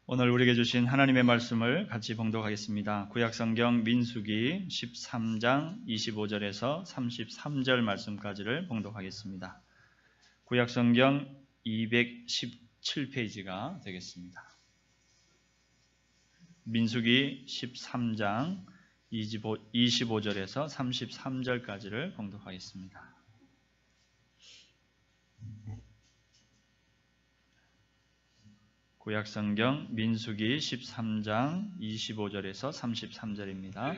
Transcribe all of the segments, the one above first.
오늘 우리에게 주신 하나님의 말씀을 같이 봉독하겠습니다. 구약성경 민수기 13장 25절에서 33절 말씀까지를 봉독하겠습니다. 구약성경 217페이지가 되겠습니다. 민수기 13장 25절에서 33절까지를 봉독하겠습니다. 구약성경 민수기 13장 25절에서 33절입니다.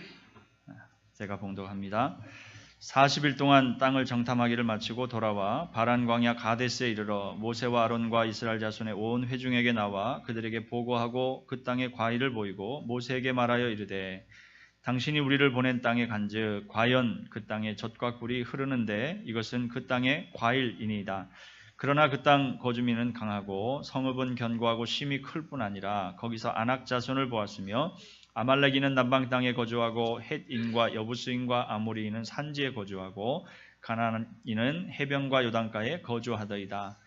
제가 봉독합니다. 40일 동안 땅을 정탐하기를 마치고 돌아와 바란 광야 가데스에 이르러 모세와 아론과 이스라엘 자손의 온 회중에게 나와 그들에게 보고하고 그 땅의 과일을 보이고 모세에게 말하여 이르되 당신이 우리를 보낸 땅에 간즉 과연 그 땅에 젖과 꿀이 흐르는데 이것은 그 땅의 과일이니이다. 그러나 그 땅 거주민은 강하고 성읍은 견고하고 심이 클 뿐 아니라 거기서 아낙 자손을 보았으며 아말렉인은 남방 땅에 거주하고 헷인과 여부스인과 아모리인은 산지에 거주하고 가나안인은 해변과 요단가에 거주하더이다.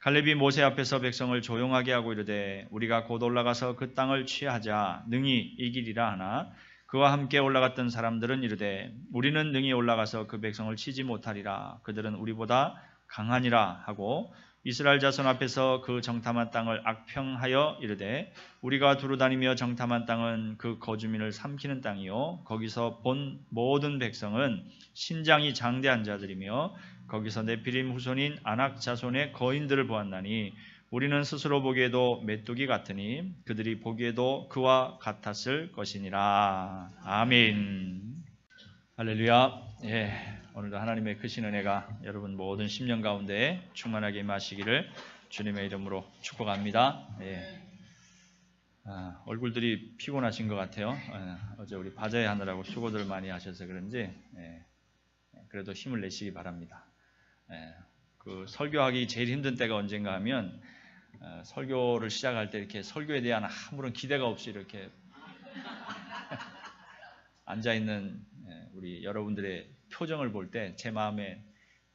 갈렙이 모세 앞에서 백성을 조용하게 하고 이르되 우리가 곧 올라가서 그 땅을 취하자 능히 이기리라 하나 그와 함께 올라갔던 사람들은 이르되 우리는 능히 올라가서 그 백성을 치지 못하리라. 그들은 우리보다 강하니라 하고 이스라엘 자손 앞에서 그 정탐한 땅을 악평하여 이르되 우리가 두루다니며 정탐한 땅은 그 거주민을 삼키는 땅이요 거기서 본 모든 백성은 신장이 장대한 자들이며 거기서 네피림 후손인 아낙 자손의 거인들을 보았나니 우리는 스스로 보기에도 메뚜기 같으니 그들이 보기에도 그와 같았을 것이니라. 아멘. 할렐루야. 오늘도 하나님의 크신 은혜가 여러분 모든 심령 가운데 충만하게 임하시기를 주님의 이름으로 축복합니다. 얼굴들이 피곤하신 것 같아요. 어제 우리 바자회 하느라고 수고들 많이 하셔서 그런지 그래도 힘을 내시기 바랍니다. 그 설교하기 제일 힘든 때가 언젠가 하면 설교를 시작할 때 이렇게 설교에 대한 아무런 기대가 없이 이렇게 앉아있는 우리 여러분들의 표정을 볼 때 제 마음에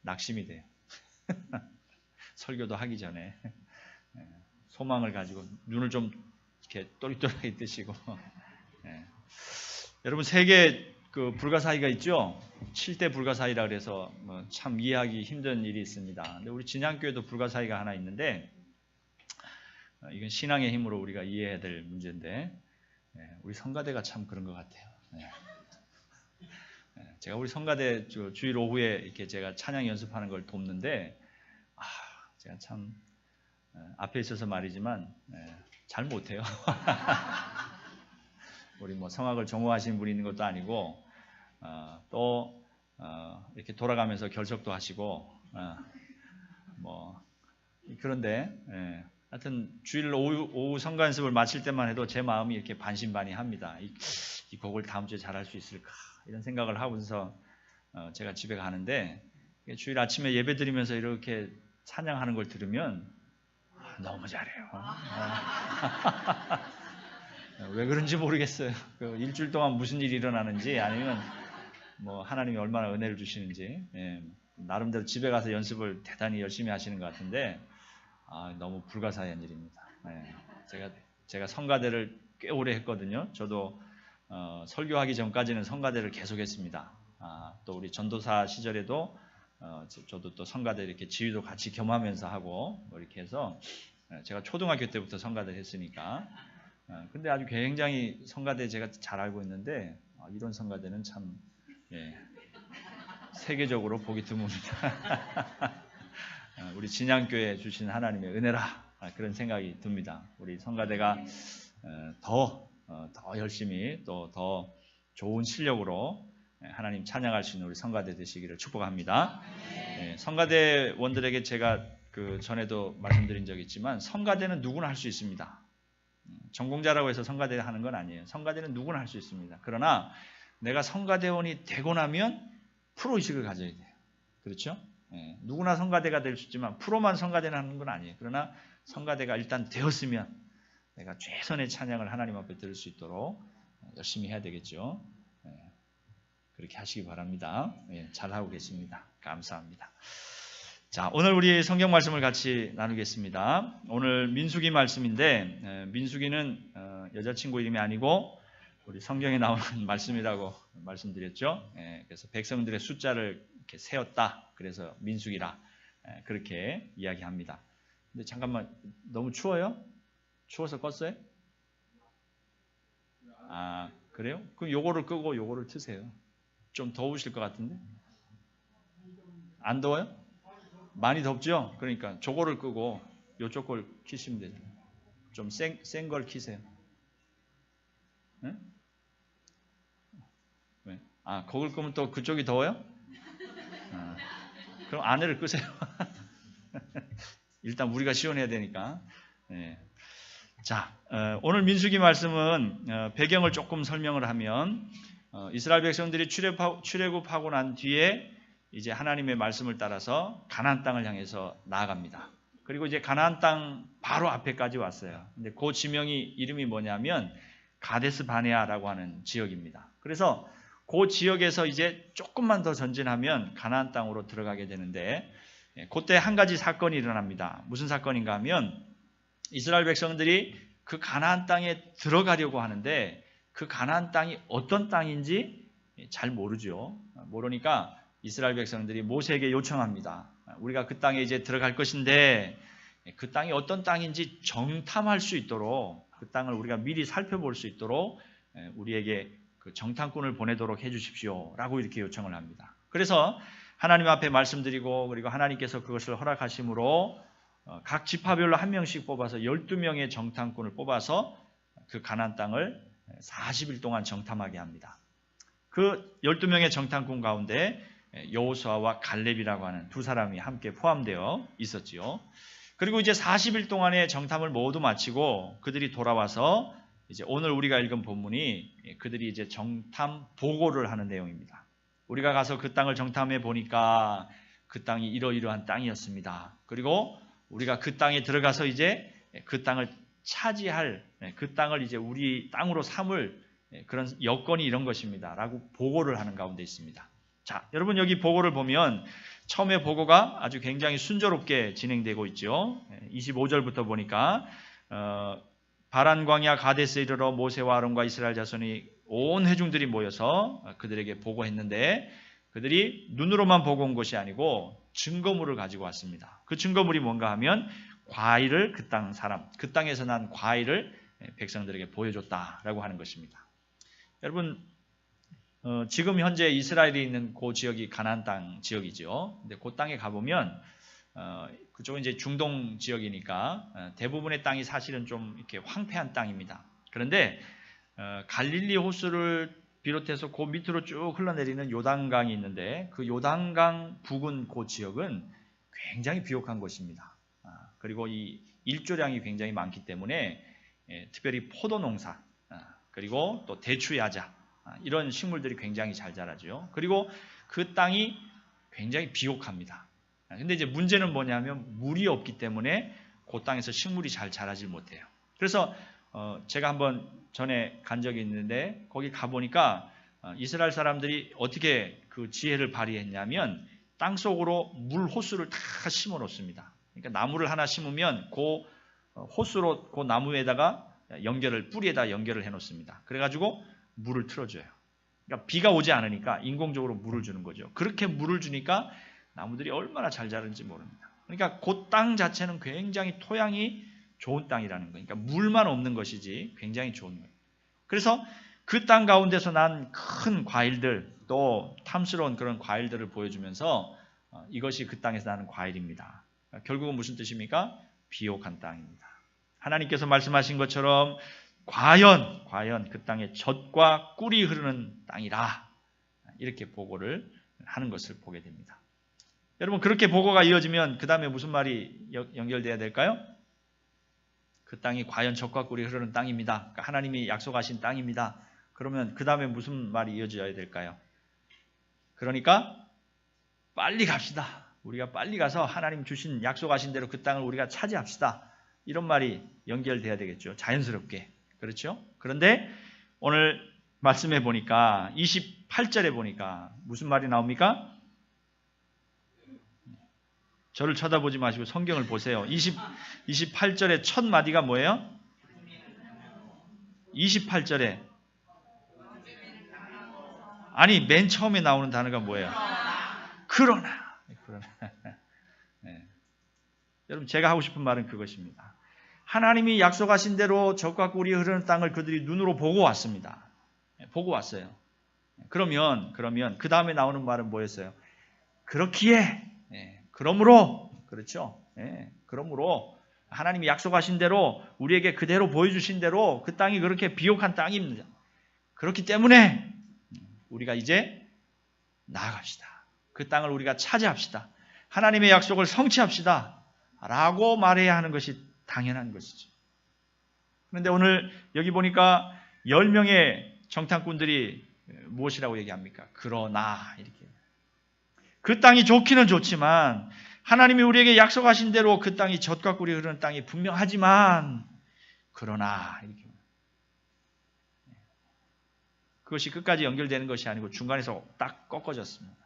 낙심이 돼요. 설교도 하기 전에 소망을 가지고 눈을 좀 이렇게 또렷하게 뜨시고 여러분 세계 그 불가사의가 있죠? 7대 불가사의라 그래서 참 이해하기 힘든 일이 있습니다. 근데 우리 진양교회도 불가사의가 하나 있는데 이건 신앙의 힘으로 우리가 이해해야 될 문제인데 우리 성가대가 참 그런 것 같아요. 제가 우리 성가대 주일 오후에 이렇게 제가 찬양 연습하는 걸 돕는데 제가 참 앞에 있어서 말이지만 잘 못해요. 우리 뭐 성악을 전공하시는 분이 있는 것도 아니고 또 이렇게 돌아가면서 결석도 하시고 뭐 그런데 하여튼 주일 오후 성가 연습을 마칠 때만 해도 제 마음이 이렇게 반신반의합니다. 이 곡을 다음 주에 잘할 수 있을까 이런 생각을 하면서 제가 집에 가는데 주일 아침에 예배 드리면서 이렇게 찬양하는 걸 들으면 너무 잘해요. 왜 그런지 모르겠어요. 그 일주일 동안 무슨 일이 일어나는지 아니면 뭐 하나님이 얼마나 은혜를 주시는지 나름대로 집에 가서 연습을 대단히 열심히 하시는 것 같은데 너무 불가사의한 일입니다. 제가 성가대를 꽤 오래 했거든요. 저도 설교하기 전까지는 성가대를 계속했습니다. 또 우리 전도사 시절에도 저도 또 성가대 이렇게 지휘도 같이 겸하면서 하고 이렇게 해서 제가 초등학교 때부터 성가대를 했으니까 근데 아주 굉장히 성가대 제가 잘 알고 있는데 이런 성가대는 참 세계적으로 보기 드뭅니다. 우리 진양교회 주신 하나님의 은혜라 그런 생각이 듭니다. 우리 성가대가 더 열심히 또 더 좋은 실력으로 하나님 찬양할 수 있는 우리 성가대 되시기를 축복합니다. 성가대원들에게 제가 그 전에도 말씀드린 적이 있지만 성가대는 누구나 할 수 있습니다. 전공자라고 해서 성가대 하는 건 아니에요. 성가대는 누구나 할 수 있습니다. 그러나 내가 성가대원이 되고 나면 프로의식을 가져야 돼요. 그렇죠? 누구나 성가대가 될 수 있지만 프로만 성가대는 하는 건 아니에요. 그러나 성가대가 일단 되었으면 내가 최선의 찬양을 하나님 앞에 들을 수 있도록 열심히 해야 되겠죠. 그렇게 하시기 바랍니다. 잘하고 계십니다. 감사합니다. 자, 오늘 우리 성경 말씀을 같이 나누겠습니다. 오늘 민수기 말씀인데 민수기는 여자친구 이름이 아니고 우리 성경에 나오는 말씀이라고 말씀드렸죠. 그래서 백성들의 숫자를 이렇게 세었다. 그래서 민수기라 그렇게 이야기합니다. 근데 잠깐만, 너무 추워요? 추워서 껐어요? 아, 그래요? 그럼 요거를 끄고 요거를 트세요. 좀 더우실 것 같은데? 안 더워요? 많이 덥죠? 그러니까 저거를 끄고 요쪽 걸 키시면 되죠. 좀 센 걸 키세요. 네? 왜? 아, 그걸 끄면 또 그쪽이 더워요? 아, 그럼 안에를 끄세요. 일단 우리가 시원해야 되니까. 네. 자, 오늘 민수기 말씀은 배경을 조금 설명을 하면 이스라엘 백성들이 출애굽하고 난 뒤에 이제 하나님의 말씀을 따라서 가나안 땅을 향해서 나아갑니다. 그리고 이제 가나안 땅 바로 앞에까지 왔어요. 근데 그 지명이 이름이 뭐냐면 가데스 바네아라고 하는 지역입니다. 그래서 그 지역에서 이제 조금만 더 전진하면 가나안 땅으로 들어가게 되는데 그때 한 가지 사건이 일어납니다. 무슨 사건인가 하면 이스라엘 백성들이 그 가나안 땅에 들어가려고 하는데 그 가나안 땅이 어떤 땅인지 잘 모르죠. 모르니까 이스라엘 백성들이 모세에게 요청합니다. 우리가 그 땅에 이제 들어갈 것인데 그 땅이 어떤 땅인지 정탐할 수 있도록, 그 땅을 우리가 미리 살펴볼 수 있도록 우리에게 그 정탐꾼을 보내도록 해주십시오 라고 이렇게 요청을 합니다. 그래서 하나님 앞에 말씀드리고, 그리고 하나님께서 그것을 허락하심으로 각 지파별로 한 명씩 뽑아서 12명의 정탐꾼을 뽑아서 그 가나안 땅을 40일 동안 정탐하게 합니다. 그 12명의 정탐꾼 가운데 여호수아와 갈렙이라고 하는 두 사람이 함께 포함되어 있었지요. 그리고 이제 40일 동안의 정탐을 모두 마치고 그들이 돌아와서 이제 오늘 우리가 읽은 본문이 그들이 이제 정탐 보고를 하는 내용입니다. 우리가 가서 그 땅을 정탐해 보니까 그 땅이 이러이러한 땅이었습니다. 그리고 우리가 그 땅에 들어가서 이제 그 땅을 차지할, 그 땅을 이제 우리 땅으로 삼을 그런 여건이 이런 것입니다 라고 보고를 하는 가운데 있습니다. 자, 여러분 여기 보고를 보면 처음에 보고가 아주 굉장히 순조롭게 진행되고 있죠. 25절부터 보니까 바란 광야 가데스에 이르러 모세와 아론과 이스라엘 자손이 온 회중들이 모여서 그들에게 보고했는데 그들이 눈으로만 보고 온 것이 아니고 증거물을 가지고 왔습니다. 그 증거물이 뭔가 하면 과일을 그 땅 사람, 그 땅에서 난 과일을 백성들에게 보여줬다라고 하는 것입니다. 여러분 지금 현재 이스라엘이 있는 그 지역이 가나안 땅 지역이죠. 근데 그 땅에 가보면 그쪽은 이제 중동 지역이니까 대부분의 땅이 사실은 좀 이렇게 황폐한 땅입니다. 그런데 갈릴리 호수를 비롯해서 그 밑으로 쭉 흘러내리는 요단강이 있는데 그 요단강 부근 그 지역은 굉장히 비옥한 곳입니다. 그리고 이 일조량이 굉장히 많기 때문에 특별히 포도 농사 그리고 또 대추야자 이런 식물들이 굉장히 잘 자라죠. 그리고 그 땅이 굉장히 비옥합니다. 근데 이제 문제는 뭐냐면 물이 없기 때문에 그 땅에서 식물이 잘 자라질 못해요. 그래서 제가 한번 전에 간 적이 있는데 거기 가보니까 이스라엘 사람들이 어떻게 그 지혜를 발휘했냐면 땅속으로 물 호수를 다 심어 놓습니다. 그러니까 나무를 하나 심으면 그 호수로 그 나무에다가 뿌리에다 연결을 해 놓습니다. 그래가지고 물을 틀어줘요. 그러니까 비가 오지 않으니까 인공적으로 물을 주는 거죠. 그렇게 물을 주니까 나무들이 얼마나 잘 자라는지 모릅니다. 그러니까 그 땅 자체는 굉장히 토양이 좋은 땅이라는 거예요. 그러니까 물만 없는 것이지 굉장히 좋은 거예요. 그래서 그 땅 가운데서 난 큰 과일들, 또 탐스러운 그런 과일들을 보여주면서 이것이 그 땅에서 나는 과일입니다. 결국은 무슨 뜻입니까? 비옥한 땅입니다. 하나님께서 말씀하신 것처럼 과연 그 땅에 젖과 꿀이 흐르는 땅이라 이렇게 보고를 하는 것을 보게 됩니다. 여러분 그렇게 보고가 이어지면 그 다음에 무슨 말이 연결돼야 될까요? 그 땅이 과연 젖과 꿀이 흐르는 땅입니다. 그러니까 하나님이 약속하신 땅입니다. 그러면 그 다음에 무슨 말이 이어져야 될까요? 그러니까 빨리 갑시다. 우리가 빨리 가서 하나님 주신 약속하신 대로 그 땅을 우리가 차지합시다. 이런 말이 연결돼야 되겠죠. 자연스럽게. 그렇죠? 그런데 오늘 말씀해 보니까 28절에 보니까 무슨 말이 나옵니까? 저를 쳐다보지 마시고 성경을 보세요. 28절의 첫 마디가 뭐예요? 28절에 아니 맨 처음에 나오는 단어가 뭐예요? 그러나. 네. 여러분 제가 하고 싶은 말은 그것입니다. 하나님이 약속하신 대로 적과 꿀이 흐르는 땅을 그들이 눈으로 보고 왔습니다. 보고 왔어요. 그러면 그 다음에 나오는 말은 뭐였어요? 그렇기에, 그러므로, 그렇죠? 그러므로 하나님이 약속하신 대로 우리에게 그대로 보여주신 대로 그 땅이 그렇게 비옥한 땅입니다. 그렇기 때문에 우리가 이제 나아갑시다. 그 땅을 우리가 차지합시다. 하나님의 약속을 성취합시다. 라고 말해야 하는 것이 당연한 것이죠. 그런데 오늘 여기 보니까 10명의 정탐꾼들이 무엇이라고 얘기합니까? 그러나 이렇게. 그 땅이 좋기는 좋지만 하나님이 우리에게 약속하신 대로 그 땅이 젖과 꿀이 흐르는 땅이 분명하지만 그러나 이렇게. 그것이 끝까지 연결되는 것이 아니고 중간에서 딱 꺾어졌습니다.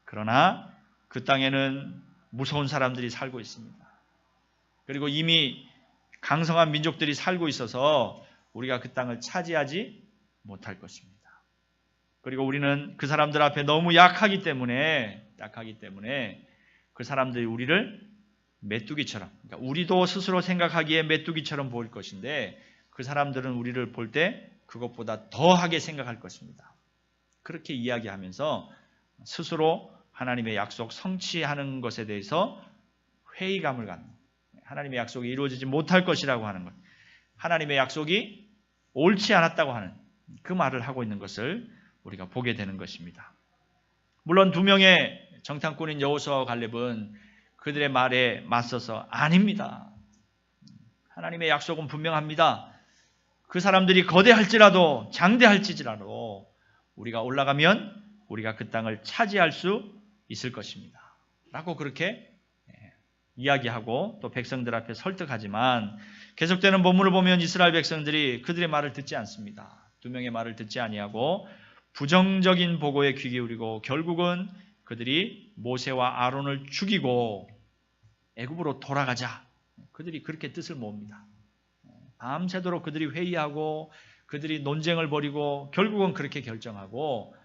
그러나 그 땅에는 무서운 사람들이 살고 있습니다. 그리고 이미 강성한 민족들이 살고 있어서 우리가 그 땅을 차지하지 못할 것입니다. 그리고 우리는 그 사람들 앞에 너무 약하기 때문에 그 사람들이 우리를 메뚜기처럼, 그러니까 우리도 스스로 생각하기에 메뚜기처럼 보일 것인데 그 사람들은 우리를 볼 때 그것보다 더하게 생각할 것입니다. 그렇게 이야기하면서 스스로 하나님의 약속 성취하는 것에 대해서 회의감을 갖는, 하나님의 약속이 이루어지지 못할 것이라고 하는 것, 하나님의 약속이 옳지 않았다고 하는 그 말을 하고 있는 것을 우리가 보게 되는 것입니다. 물론 두 명의 정탐꾼인 여호수아와 갈렙은 그들의 말에 맞서서 아닙니다. 하나님의 약속은 분명합니다. 그 사람들이 거대할지라도 장대할지라도 우리가 올라가면 우리가 그 땅을 차지할 수 있을 것입니다. 라고 그렇게 이야기하고 또 백성들 앞에 설득하지만 계속되는 본문을 보면 이스라엘 백성들이 그들의 말을 듣지 않습니다. 두 명의 말을 듣지 아니하고 부정적인 보고에 귀 기울이고 결국은 그들이 모세와 아론을 죽이고 애굽으로 돌아가자. 그들이 그렇게 뜻을 모읍니다. 밤새도록 그들이 회의하고 그들이 논쟁을 벌이고 결국은 그렇게 결정하고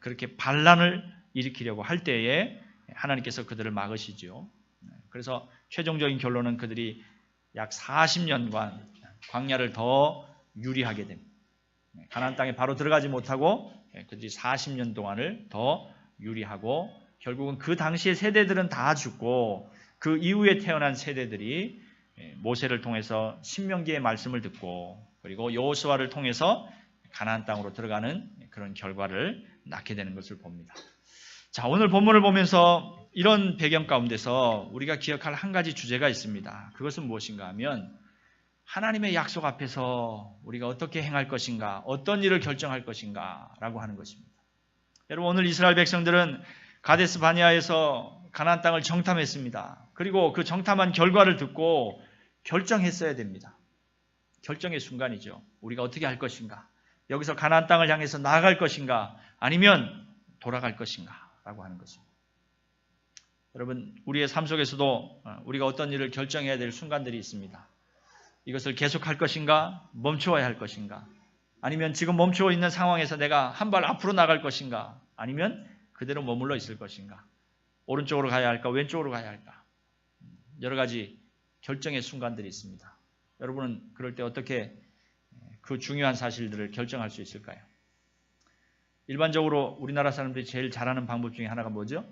그렇게 반란을 일으키려고 할 때에 하나님께서 그들을 막으시죠. 그래서 최종적인 결론은 그들이 약 40년간 광야를 더 유리하게 됩니다. 가나안 땅에 바로 들어가지 못하고 그들이 40년 동안을 더 유리하고 결국은 그 당시의 세대들은 다 죽고 그 이후에 태어난 세대들이 모세를 통해서 신명기의 말씀을 듣고 그리고 여호수아를 통해서 가나안 땅으로 들어가는 그런 결과를 낳게 되는 것을 봅니다. 자, 오늘 본문을 보면서 이런 배경 가운데서 우리가 기억할 한 가지 주제가 있습니다. 그것은 무엇인가 하면 하나님의 약속 앞에서 우리가 어떻게 행할 것인가, 어떤 일을 결정할 것인가 라고 하는 것입니다. 여러분 오늘 이스라엘 백성들은 가데스 바네아에서 가나안 땅을 정탐했습니다. 그리고 그 정탐한 결과를 듣고 결정했어야 됩니다. 결정의 순간이죠. 우리가 어떻게 할 것인가, 여기서 가나안 땅을 향해서 나아갈 것인가 아니면 돌아갈 것인가 라고 하는 것입니다. 여러분 우리의 삶 속에서도 우리가 어떤 일을 결정해야 될 순간들이 있습니다. 이것을 계속할 것인가, 멈추어야 할 것인가, 아니면 지금 멈추어 있는 상황에서 내가 한 발 앞으로 나갈 것인가, 아니면 그대로 머물러 있을 것인가, 오른쪽으로 가야 할까, 왼쪽으로 가야 할까, 여러 가지 결정의 순간들이 있습니다. 여러분은 그럴 때 어떻게 그 중요한 사실들을 결정할 수 있을까요? 일반적으로 우리나라 사람들이 제일 잘하는 방법 중에 하나가 뭐죠?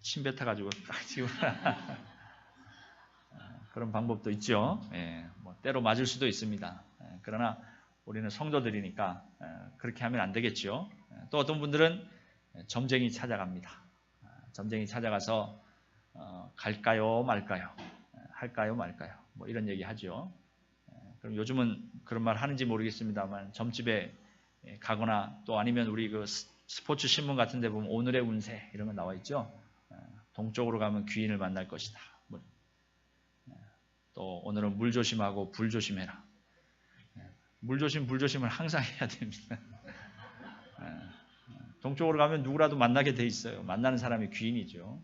침 뱉어가지고 딱 지금 그런 방법도 있죠. 뭐 때로 맞을 수도 있습니다. 그러나 우리는 성도들이니까 그렇게 하면 안 되겠죠. 또 어떤 분들은 점쟁이 찾아갑니다. 점쟁이 찾아가서 갈까요 말까요, 할까요 말까요, 뭐 이런 얘기 하죠. 그럼 요즘은 그런 말 하는지 모르겠습니다만 점집에 가거나 또 아니면 우리 그 스포츠 신문 같은 데 보면 오늘의 운세 이런 거 나와 있죠. 동쪽으로 가면 귀인을 만날 것이다. 또 오늘은 물 조심하고 불 조심해라. 물 조심, 불 조심을 항상 해야 됩니다. 동쪽으로 가면 누구라도 만나게 돼 있어요. 만나는 사람이 귀인이죠.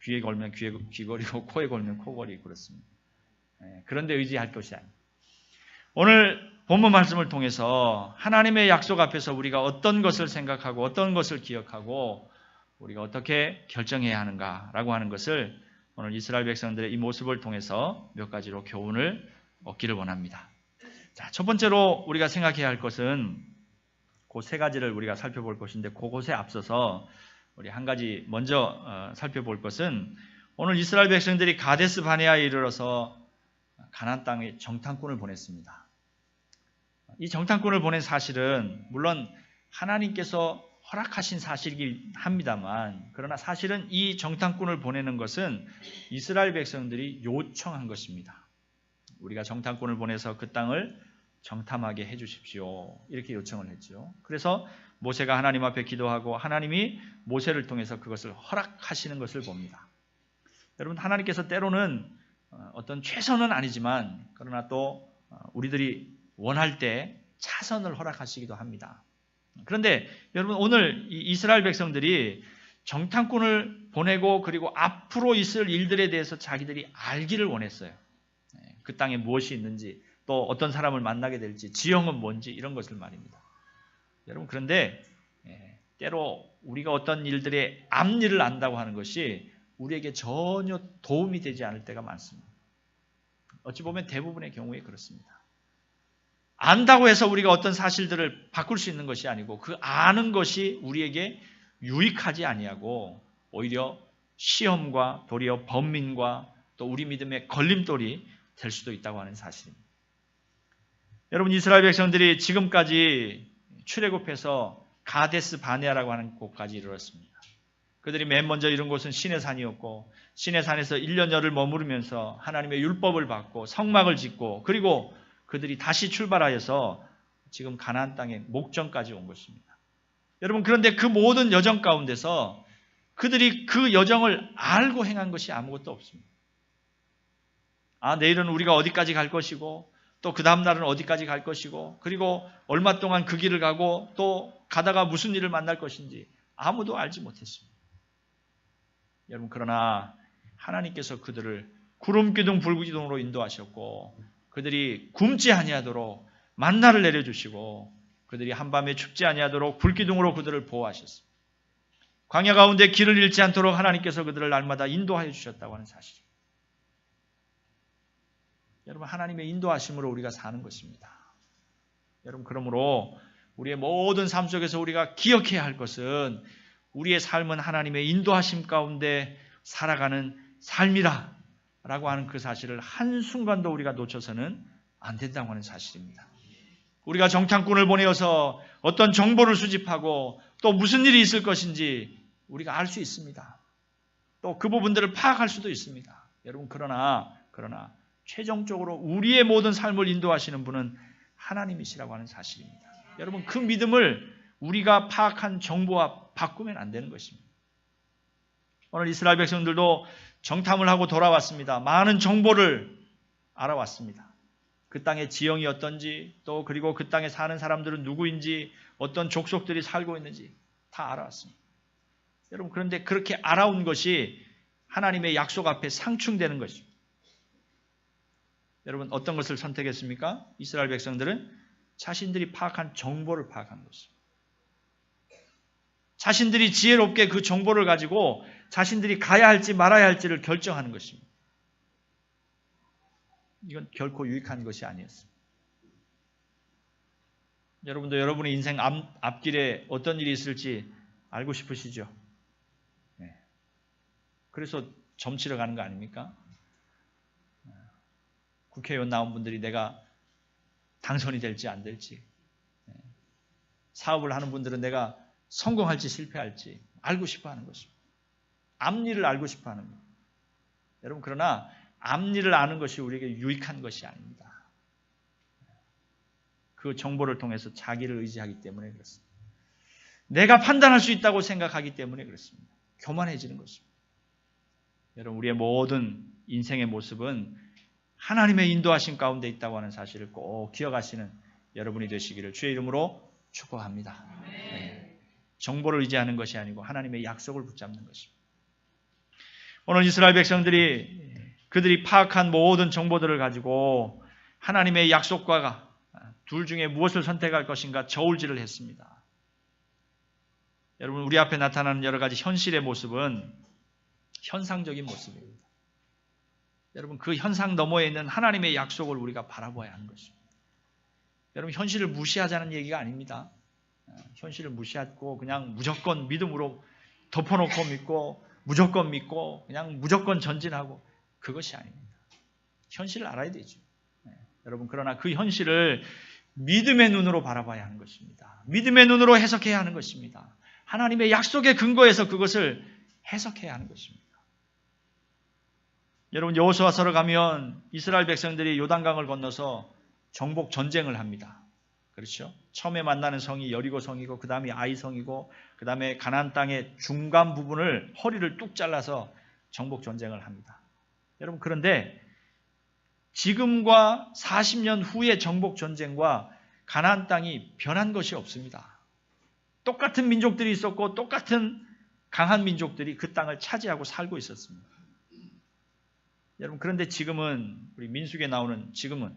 귀에 걸면 귀걸이고 코에 걸면 코걸이 그렇습니다. 그런데 의지할 것이 아닙니다. 오늘 본문 말씀을 통해서 하나님의 약속 앞에서 우리가 어떤 것을 생각하고 어떤 것을 기억하고 우리가 어떻게 결정해야 하는가라고 하는 것을 오늘 이스라엘 백성들의 이 모습을 통해서 몇 가지로 교훈을 얻기를 원합니다. 자, 첫 번째로 우리가 생각해야 할 것은 그 세 가지를 우리가 살펴볼 것인데 그것에 앞서서 우리 한 가지 먼저 살펴볼 것은 오늘 이스라엘 백성들이 가데스 바네아에 이르러서 가나안 땅에 정탐꾼을 보냈습니다. 이 정탐꾼을 보낸 사실은 물론 하나님께서 허락하신 사실이긴 합니다만 그러나 사실은 이 정탐꾼을 보내는 것은 이스라엘 백성들이 요청한 것입니다. 우리가 정탐꾼을 보내서 그 땅을 정탐하게 해주십시오. 이렇게 요청을 했죠. 그래서 모세가 하나님 앞에 기도하고 하나님이 모세를 통해서 그것을 허락하시는 것을 봅니다. 여러분 하나님께서 때로는 어떤 최선은 아니지만 그러나 또 우리들이 원할 때 차선을 허락하시기도 합니다. 그런데 여러분 오늘 이스라엘 백성들이 정탐꾼을 보내고 그리고 앞으로 있을 일들에 대해서 자기들이 알기를 원했어요. 그 땅에 무엇이 있는지 또 어떤 사람을 만나게 될지 지형은 뭔지 이런 것을 말입니다. 여러분 그런데 때로 우리가 어떤 일들의 앞일을 안다고 하는 것이 우리에게 전혀 도움이 되지 않을 때가 많습니다. 어찌 보면 대부분의 경우에 그렇습니다. 안다고 해서 우리가 어떤 사실들을 바꿀 수 있는 것이 아니고 그 아는 것이 우리에게 유익하지 아니하고 오히려 시험과 도리어 번민과 또 우리 믿음의 걸림돌이 될 수도 있다고 하는 사실입니다. 여러분 이스라엘 백성들이 지금까지 출애굽해서 가데스 바네아라고 하는 곳까지 이르렀습니다. 그들이 맨 먼저 이룬 곳은 시내산이었고 시내산에서 1년 열을 머무르면서 하나님의 율법을 받고 성막을 짓고 그리고 그들이 다시 출발하여서 지금 가나안 땅의 목전까지 온 것입니다. 여러분 그런데 그 모든 여정 가운데서 그들이 그 여정을 알고 행한 것이 아무것도 없습니다. 내일은 우리가 어디까지 갈 것이고 또 그 다음 날은 어디까지 갈 것이고 그리고 얼마 동안 그 길을 가고 또 가다가 무슨 일을 만날 것인지 아무도 알지 못했습니다. 여러분 그러나 하나님께서 그들을 구름기둥 불기둥으로 인도하셨고 그들이 굶지 아니하도록 만나를 내려주시고 그들이 한밤에 춥지 아니하도록 불기둥으로 그들을 보호하셨습니다. 광야 가운데 길을 잃지 않도록 하나님께서 그들을 날마다 인도하여 주셨다고 하는 사실입니다. 여러분 하나님의 인도하심으로 우리가 사는 것입니다. 여러분 그러므로 우리의 모든 삶 속에서 우리가 기억해야 할 것은 우리의 삶은 하나님의 인도하심 가운데 살아가는 삶이라 라고 하는 그 사실을 한순간도 우리가 놓쳐서는 안 된다고 하는 사실입니다. 우리가 정탐꾼을 보내어서 어떤 정보를 수집하고 또 무슨 일이 있을 것인지 우리가 알 수 있습니다. 또 그 부분들을 파악할 수도 있습니다. 여러분 그러나 최종적으로 우리의 모든 삶을 인도하시는 분은 하나님이시라고 하는 사실입니다. 여러분 그 믿음을 우리가 파악한 정보와 바꾸면 안 되는 것입니다. 오늘 이스라엘 백성들도 정탐을 하고 돌아왔습니다. 많은 정보를 알아왔습니다. 그 땅의 지형이 어떤지 또 그리고 그 땅에 사는 사람들은 누구인지 어떤 족속들이 살고 있는지 다 알아왔습니다. 여러분 그런데 그렇게 알아온 것이 하나님의 약속 앞에 상충되는 것입니다. 여러분 어떤 것을 선택했습니까? 이스라엘 백성들은 자신들이 파악한 정보를 파악한 것입니다. 자신들이 지혜롭게 그 정보를 가지고 자신들이 가야 할지 말아야 할지를 결정하는 것입니다. 이건 결코 유익한 것이 아니었습니다. 여러분도 여러분의 인생 앞길에 어떤 일이 있을지 알고 싶으시죠? 네. 그래서 점치러 가는 거 아닙니까? 국회의원 나온 분들이 내가 당선이 될지 안 될지, 사업을 하는 분들은 내가 성공할지 실패할지 알고 싶어 하는 것입니다. 앞일을 알고 싶어 하는 겁니다. 여러분 그러나 앞일을 아는 것이 우리에게 유익한 것이 아닙니다. 그 정보를 통해서 자기를 의지하기 때문에 그렇습니다. 내가 판단할 수 있다고 생각하기 때문에 그렇습니다. 교만해지는 것입니다. 여러분 우리의 모든 인생의 모습은 하나님의 인도하심 가운데 있다고 하는 사실을 꼭 기억하시는 여러분이 되시기를 주의 이름으로 축복합니다. 네. 정보를 의지하는 것이 아니고 하나님의 약속을 붙잡는 것입니다. 오늘 이스라엘 백성들이 그들이 파악한 모든 정보들을 가지고 하나님의 약속과 둘 중에 무엇을 선택할 것인가 저울질을 했습니다. 여러분, 우리 앞에 나타나는 여러 가지 현실의 모습은 현상적인 모습입니다. 여러분, 그 현상 너머에 있는 하나님의 약속을 우리가 바라봐야 하는 것입니다. 여러분, 현실을 무시하자는 얘기가 아닙니다. 현실을 무시하고 그냥 무조건 믿음으로 덮어놓고 믿고 무조건 믿고 그냥 무조건 전진하고 그것이 아닙니다. 현실을 알아야 되죠. 여러분, 그러나 그 현실을 믿음의 눈으로 바라봐야 하는 것입니다. 믿음의 눈으로 해석해야 하는 것입니다. 하나님의 약속에 근거해서 그것을 해석해야 하는 것입니다. 여러분, 여호수아서로 가면 이스라엘 백성들이 요단강을 건너서 정복 전쟁을 합니다. 그렇죠? 처음에 만나는 성이 여리고 성이고 그 다음에 아이 성이고 그 다음에 가나안 땅의 중간 부분을 허리를 뚝 잘라서 정복 전쟁을 합니다. 여러분, 그런데 지금과 40년 후의 정복 전쟁과 가나안 땅이 변한 것이 없습니다. 똑같은 민족들이 있었고 똑같은 강한 민족들이 그 땅을 차지하고 살고 있었습니다. 여러분, 그런데 지금은 우리 민수기에 나오는 지금은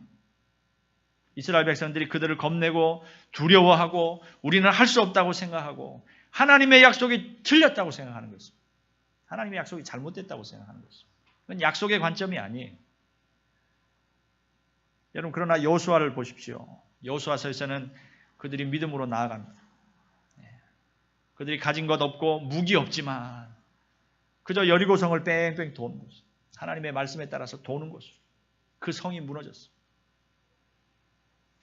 이스라엘 백성들이 그들을 겁내고 두려워하고 우리는 할 수 없다고 생각하고 하나님의 약속이 틀렸다고 생각하는 것입니다. 하나님의 약속이 잘못됐다고 생각하는 것입니다. 그건 약속의 관점이 아니에요. 여러분, 그러나 여호수아를 보십시오. 여호수아서에서는 그들이 믿음으로 나아갑니다. 그들이 가진 것 없고 무기 없지만 그저 여리고성을 뺑뺑 도는 것입니다. 하나님의 말씀에 따라서 도는 것이죠. 그 성이 무너졌습니다.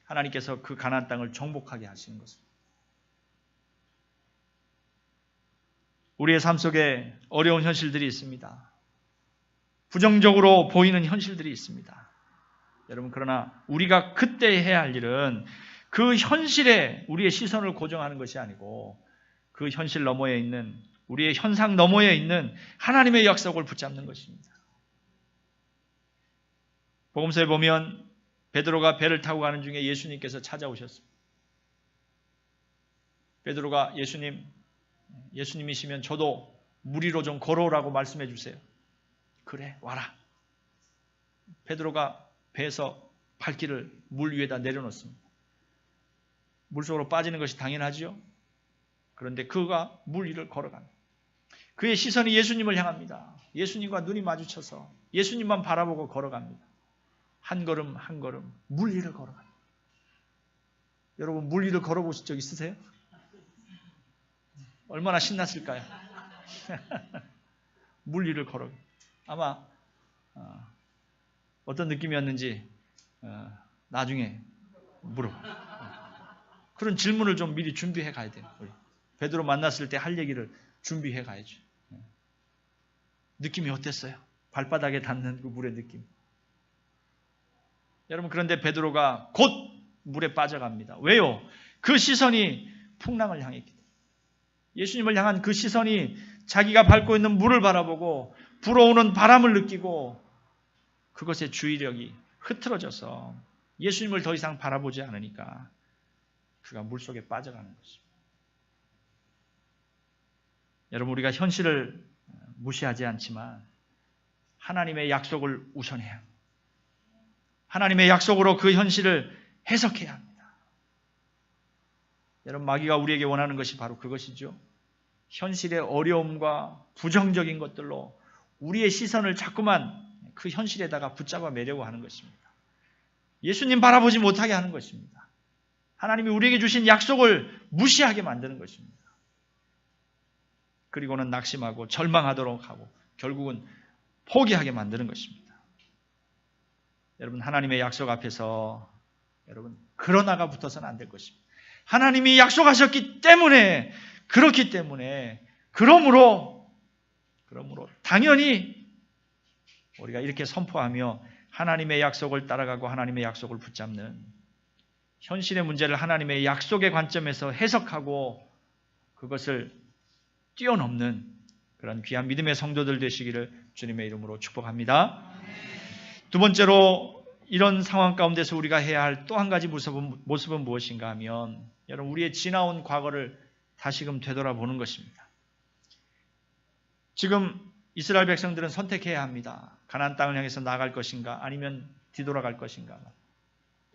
하나님께서 그 가나안 땅을 정복하게 하시는 것입니다. 우리의 삶 속에 어려운 현실들이 있습니다. 부정적으로 보이는 현실들이 있습니다. 여러분, 그러나 우리가 그때 해야 할 일은 그 현실에 우리의 시선을 고정하는 것이 아니고 그 현실 너머에 있는 우리의 현상 너머에 있는 하나님의 약속을 붙잡는 것입니다. 복음서에 보면 베드로가 배를 타고 가는 중에 예수님께서 찾아오셨습니다. 베드로가 예수님이시면 저도 물 위로 좀 걸어오라고 말씀해 주세요. 그래, 와라. 베드로가 배에서 발길을 물 위에다 내려놓습니다. 물속으로 빠지는 것이 당연하지요. 그런데 그가 물 위를 걸어갑니다. 그의 시선이 예수님을 향합니다. 예수님과 눈이 마주쳐서 예수님만 바라보고 걸어갑니다. 한 걸음 한 걸음 물 위를 걸어갑니다. 여러분, 물 위를 걸어보신 적 있으세요? 얼마나 신났을까요? 물 위를 걸어. 아마 어떤 느낌이었는지 나중에 물어. 그런 질문을 좀 미리 준비해 가야 돼요. 우리 베드로 만났을 때 할 얘기를 준비해 가야죠. 느낌이 어땠어요? 발바닥에 닿는 그 물의 느낌. 여러분, 그런데 베드로가 곧 물에 빠져갑니다. 왜요? 그 시선이 풍랑을 향했기 때문에. 예수님을 향한 그 시선이 자기가 밟고 있는 물을 바라보고 불어오는 바람을 느끼고 그것의 주의력이 흐트러져서 예수님을 더 이상 바라보지 않으니까 그가 물속에 빠져가는 것입니다. 여러분, 우리가 현실을 무시하지 않지만 하나님의 약속을 우선해야 합니다. 하나님의 약속으로 그 현실을 해석해야 합니다. 여러분, 마귀가 우리에게 원하는 것이 바로 그것이죠. 현실의 어려움과 부정적인 것들로 우리의 시선을 자꾸만 그 현실에다가 붙잡아 매려고 하는 것입니다. 예수님 바라보지 못하게 하는 것입니다. 하나님이 우리에게 주신 약속을 무시하게 만드는 것입니다. 그리고는 낙심하고 절망하도록 하고 결국은 포기하게 만드는 것입니다. 여러분, 하나님의 약속 앞에서 여러분 그러나가 붙어서는 안 될 것입니다. 하나님이 약속하셨기 때문에 그렇기 때문에 그러므로 당연히 우리가 이렇게 선포하며 하나님의 약속을 따라가고 하나님의 약속을 붙잡는 현실의 문제를 하나님의 약속의 관점에서 해석하고 그것을 뛰어넘는 그런 귀한 믿음의 성도들 되시기를 주님의 이름으로 축복합니다. 두 번째로 이런 상황 가운데서 우리가 해야 할 또 한 가지 모습은 무엇인가 하면 여러분, 우리의 지나온 과거를 다시금 되돌아보는 것입니다. 지금 이스라엘 백성들은 선택해야 합니다. 가나안 땅을 향해서 나아갈 것인가 아니면 뒤돌아갈 것인가.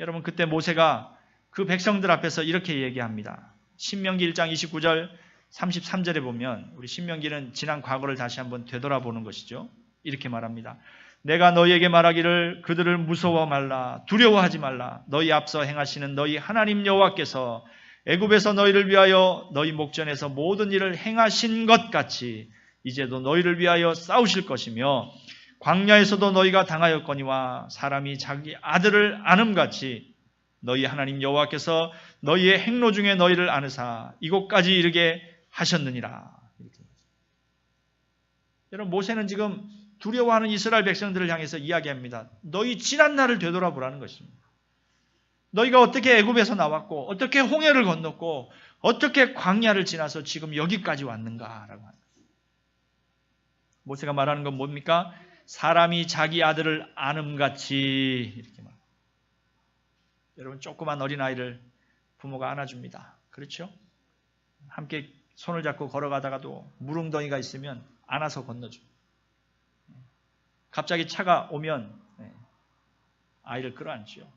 여러분 그때 모세가 그 백성들 앞에서 이렇게 얘기합니다. 신명기 1장 29절 33절에 보면 우리 신명기는 지난 과거를 다시 한번 되돌아보는 것이죠. 이렇게 말합니다. 내가 너희에게 말하기를 그들을 무서워 말라 두려워하지 말라 너희 앞서 행하시는 너희 하나님 여호와께서 애굽에서 너희를 위하여 너희 목전에서 모든 일을 행하신 것 같이 이제도 너희를 위하여 싸우실 것이며 광야에서도 너희가 당하였거니와 사람이 자기 아들을 아음같이 너희 하나님 여호와께서 너희의 행로 중에 너희를 아느사 이곳까지 이르게 하셨느니라. 여러분 모세는 지금 두려워하는 이스라엘 백성들을 향해서 이야기합니다. 너희 지난 날을 되돌아보라는 것입니다. 너희가 어떻게 애굽에서 나왔고 어떻게 홍해를 건넜고 어떻게 광야를 지나서 지금 여기까지 왔는가라고 합니다. 모세가 말하는 건 뭡니까? 사람이 자기 아들을 안음같이 이렇게 말. 여러분 조그만 어린아이를 부모가 안아줍니다. 그렇죠? 함께 손을 잡고 걸어가다가도 물웅덩이가 있으면 안아서 건너줍니다. 갑자기 차가 오면 아이를 끌어안죠.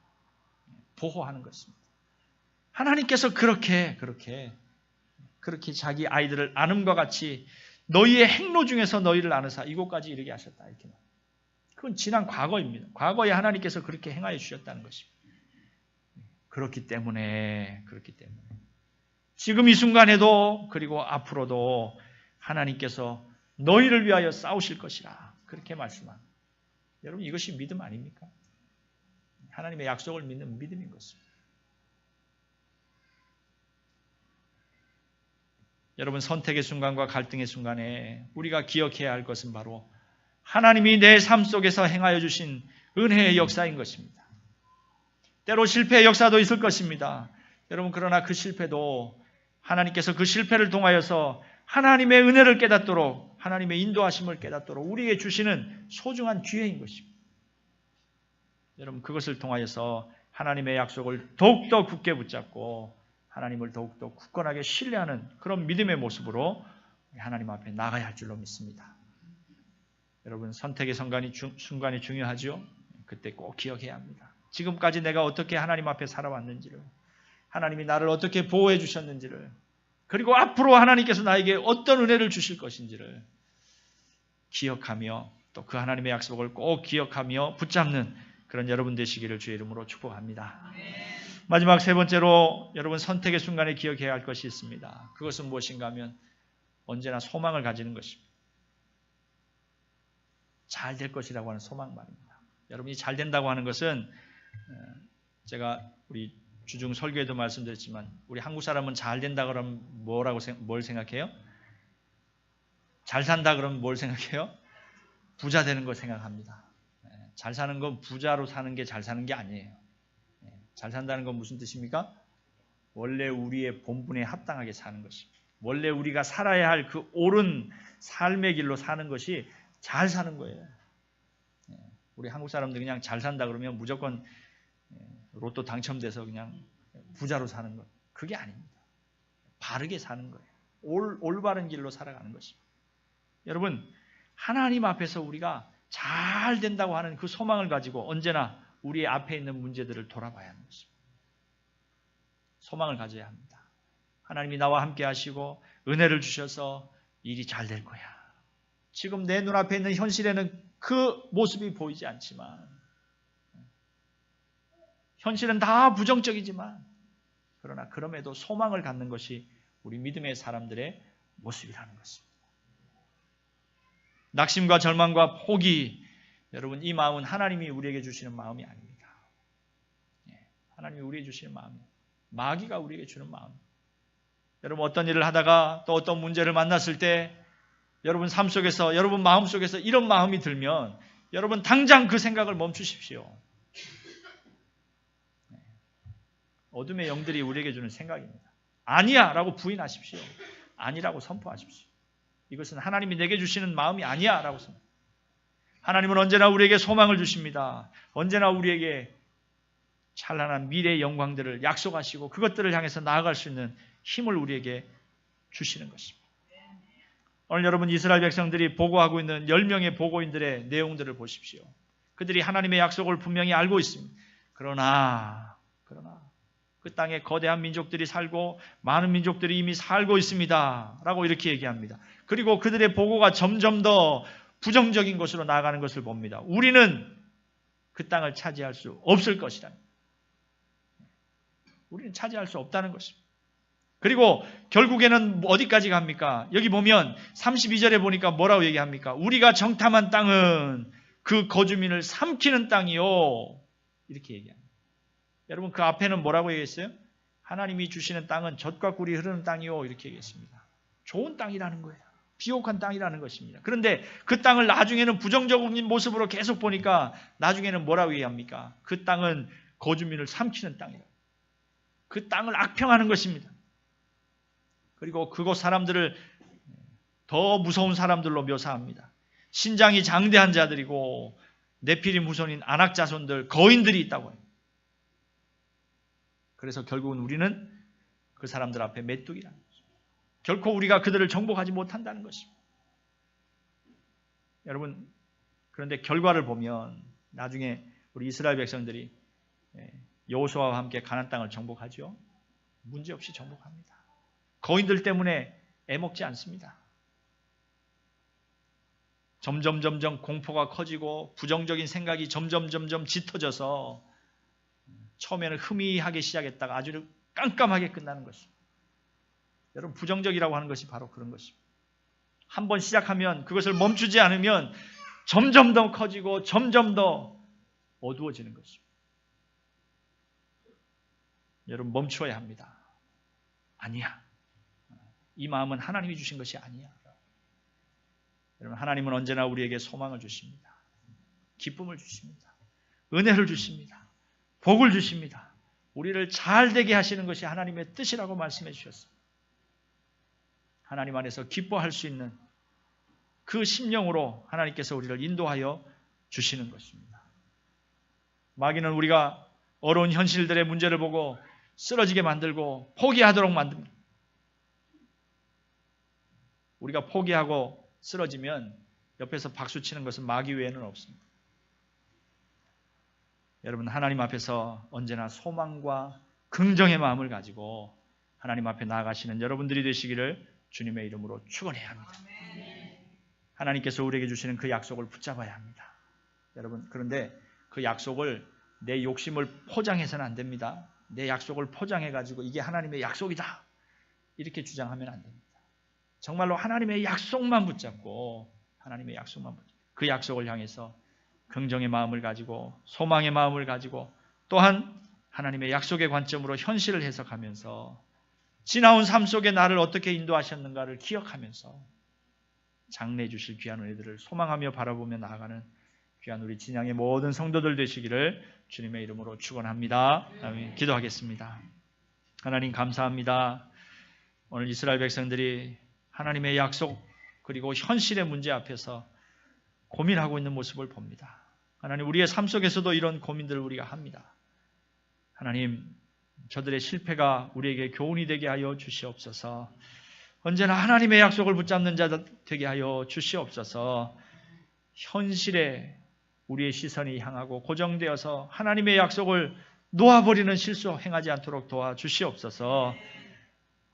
보호하는 것입니다. 하나님께서 그렇게 자기 아이들을 안음과 같이 너희의 행로 중에서 너희를 아느사 이곳까지 이르게 하셨다. 이렇게 말. 그건 지난 과거입니다. 과거에 하나님께서 그렇게 행하여 주셨다는 것입니다. 그렇기 때문에 지금 이 순간에도 그리고 앞으로도 하나님께서 너희를 위하여 싸우실 것이라 그렇게 말씀합니다. 여러분 이것이 믿음 아닙니까? 하나님의 약속을 믿는 믿음인 것입니다. 여러분 선택의 순간과 갈등의 순간에 우리가 기억해야 할 것은 바로 하나님이 내 삶 속에서 행하여 주신 은혜의 역사인 것입니다. 때로 실패의 역사도 있을 것입니다. 여러분 그러나 그 실패도 하나님께서 그 실패를 통하여서 하나님의 은혜를 깨닫도록 하나님의 인도하심을 깨닫도록 우리에게 주시는 소중한 기회인 것입니다. 여러분 그것을 통하여서 하나님의 약속을 더욱더 굳게 붙잡고 하나님을 더욱더 굳건하게 신뢰하는 그런 믿음의 모습으로 하나님 앞에 나가야 할 줄로 믿습니다. 여러분 선택의 순간이 중요하죠. 그때 꼭 기억해야 합니다. 지금까지 내가 어떻게 하나님 앞에 살아왔는지를 하나님이 나를 어떻게 보호해 주셨는지를 그리고 앞으로 하나님께서 나에게 어떤 은혜를 주실 것인지를 기억하며 또 그 하나님의 약속을 꼭 기억하며 붙잡는 그런 여러분 되시기를 주의 이름으로 축복합니다. 마지막 세 번째로 여러분 선택의 순간에 기억해야 할 것이 있습니다. 그것은 무엇인가 하면 언제나 소망을 가지는 것입니다. 잘 될 것이라고 하는 소망 말입니다. 여러분이 잘 된다고 하는 것은 제가 우리 주중 설교에도 말씀드렸지만 우리 한국 사람은 잘 된다 그러면 뭘 생각해요? 잘 산다 그러면 뭘 생각해요? 부자 되는 걸 생각합니다. 잘 사는 건 부자로 사는 게 잘 사는 게 아니에요. 잘 산다는 건 무슨 뜻입니까? 원래 우리의 본분에 합당하게 사는 것입니다. 원래 우리가 살아야 할 그 옳은 삶의 길로 사는 것이 잘 사는 거예요. 우리 한국 사람들 그냥 잘 산다 그러면 무조건 로또 당첨돼서 그냥 부자로 사는 것. 그게 아닙니다. 바르게 사는 거예요. 올바른 길로 살아가는 것입니다. 여러분, 하나님 앞에서 우리가 잘 된다고 하는 그 소망을 가지고 언제나 우리 앞에 있는 문제들을 돌아봐야 하는 것입니다. 소망을 가져야 합니다. 하나님이 나와 함께 하시고 은혜를 주셔서 일이 잘 될 거야. 지금 내 눈앞에 있는 현실에는 그 모습이 보이지 않지만 현실은 다 부정적이지만 그러나 그럼에도 소망을 갖는 것이 우리 믿음의 사람들의 모습이라는 것입니다. 낙심과 절망과 포기, 여러분 이 마음은 하나님이 우리에게 주시는 마음이 아닙니다. 하나님이 우리에게 주시는 마음이에요. 마귀가 우리에게 주는 마음. 여러분 어떤 일을 하다가 또 어떤 문제를 만났을 때 여러분 삶 속에서 여러분 마음 속에서 이런 마음이 들면 여러분 당장 그 생각을 멈추십시오. 어둠의 영들이 우리에게 주는 생각입니다. 아니야 라고 부인하십시오. 아니라고 선포하십시오. 이것은 하나님이 내게 주시는 마음이 아니야 라고 선포. 하나님은 언제나 우리에게 소망을 주십니다. 언제나 우리에게 찬란한 미래의 영광들을 약속하시고 그것들을 향해서 나아갈 수 있는 힘을 우리에게 주시는 것입니다. 오늘 여러분 이스라엘 백성들이 보고하고 있는 10명의 보고인들의 내용들을 보십시오. 그들이 하나님의 약속을 분명히 알고 있습니다. 그러나 그 땅에 거대한 민족들이 살고 많은 민족들이 이미 살고 있습니다. 라고 이렇게 얘기합니다. 그리고 그들의 보고가 점점 더 부정적인 것으로 나아가는 것을 봅니다. 우리는 그 땅을 차지할 수 없을 것이다. 우리는 차지할 수 없다는 것입니다. 그리고 결국에는 어디까지 갑니까? 여기 보면 32절에 보니까 뭐라고 얘기합니까? 우리가 정탐한 땅은 그 거주민을 삼키는 땅이요. 이렇게 얘기합니다. 여러분 그 앞에는 뭐라고 얘기했어요? 하나님이 주시는 땅은 젖과 꿀이 흐르는 땅이요. 이렇게 얘기했습니다. 좋은 땅이라는 거예요. 비옥한 땅이라는 것입니다. 그런데 그 땅을 나중에는 부정적인 모습으로 계속 보니까 나중에는 뭐라고 얘기합니까? 그 땅은 거주민을 삼키는 땅이라고. 그 땅을 악평하는 것입니다. 그리고 그곳 사람들을 더 무서운 사람들로 묘사합니다. 신장이 장대한 자들이고 네피림 후손인 아낙 자손들, 거인들이 있다고 해요. 그래서 결국은 우리는 그 사람들 앞에 메뚜기라는 것입니다. 결코 우리가 그들을 정복하지 못한다는 것입니다. 여러분, 그런데 결과를 보면 나중에 우리 이스라엘 백성들이 여호수아와 함께 가나안 땅을 정복하죠. 문제없이 정복합니다. 거인들 때문에 애먹지 않습니다. 점점 공포가 커지고 부정적인 생각이 점점 짙어져서 처음에는 희미하게 시작했다가 아주 깜깜하게 끝나는 것입니다. 여러분 부정적이라고 하는 것이 바로 그런 것입니다. 한번 시작하면 그것을 멈추지 않으면 점점 더 커지고 점점 더 어두워지는 것입니다. 여러분 멈춰야 합니다. 아니야. 이 마음은 하나님이 주신 것이 아니야. 여러분 하나님은 언제나 우리에게 소망을 주십니다. 기쁨을 주십니다. 은혜를 주십니다. 복을 주십니다. 우리를 잘 되게 하시는 것이 하나님의 뜻이라고 말씀해 주셨습니다. 하나님 안에서 기뻐할 수 있는 그 심령으로 하나님께서 우리를 인도하여 주시는 것입니다. 마귀는 우리가 어려운 현실들의 문제를 보고 쓰러지게 만들고 포기하도록 만듭니다. 우리가 포기하고 쓰러지면 옆에서 박수치는 것은 마귀 외에는 없습니다. 여러분 하나님 앞에서 언제나 소망과 긍정의 마음을 가지고 하나님 앞에 나아가시는 여러분들이 되시기를 주님의 이름으로 축원해야 합니다. 하나님께서 우리에게 주시는 그 약속을 붙잡아야 합니다. 여러분 그런데 그 약속을 내 욕심을 포장해서는 안 됩니다. 내 약속을 포장해가지고 이게 하나님의 약속이다 이렇게 주장하면 안 됩니다. 정말로 하나님의 약속만 붙잡고 그 약속을 향해서 긍정의 마음을 가지고 소망의 마음을 가지고 또한 하나님의 약속의 관점으로 현실을 해석하면서 지나온 삶 속에 나를 어떻게 인도하셨는가를 기억하면서 장래해 주실 귀한 은혜들을 소망하며 바라보며 나아가는 귀한 우리 진양의 모든 성도들 되시기를 주님의 이름으로 축원합니다. 아멘. 기도하겠습니다. 하나님 감사합니다. 오늘 이스라엘 백성들이 하나님의 약속 그리고 현실의 문제 앞에서 고민하고 있는 모습을 봅니다. 하나님 우리의 삶 속에서도 이런 고민들을 우리가 합니다. 하나님 저들의 실패가 우리에게 교훈이 되게 하여 주시옵소서. 언제나 하나님의 약속을 붙잡는 자 되게 하여 주시옵소서. 현실에 우리의 시선이 향하고 고정되어서 하나님의 약속을 놓아버리는 실수 행하지 않도록 도와주시옵소서.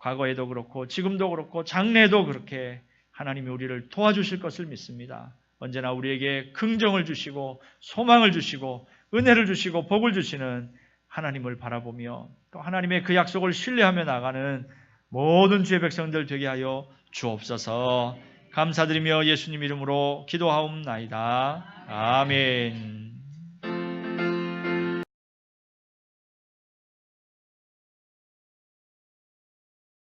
과거에도 그렇고 지금도 그렇고 장래에도 그렇게 하나님이 우리를 도와주실 것을 믿습니다. 언제나 우리에게 긍정을 주시고 소망을 주시고 은혜를 주시고 복을 주시는 하나님을 바라보며 또 하나님의 그 약속을 신뢰하며 나가는 모든 주의 백성들 되게 하여 주옵소서. 감사드리며 예수님 이름으로 기도하옵나이다. 아멘.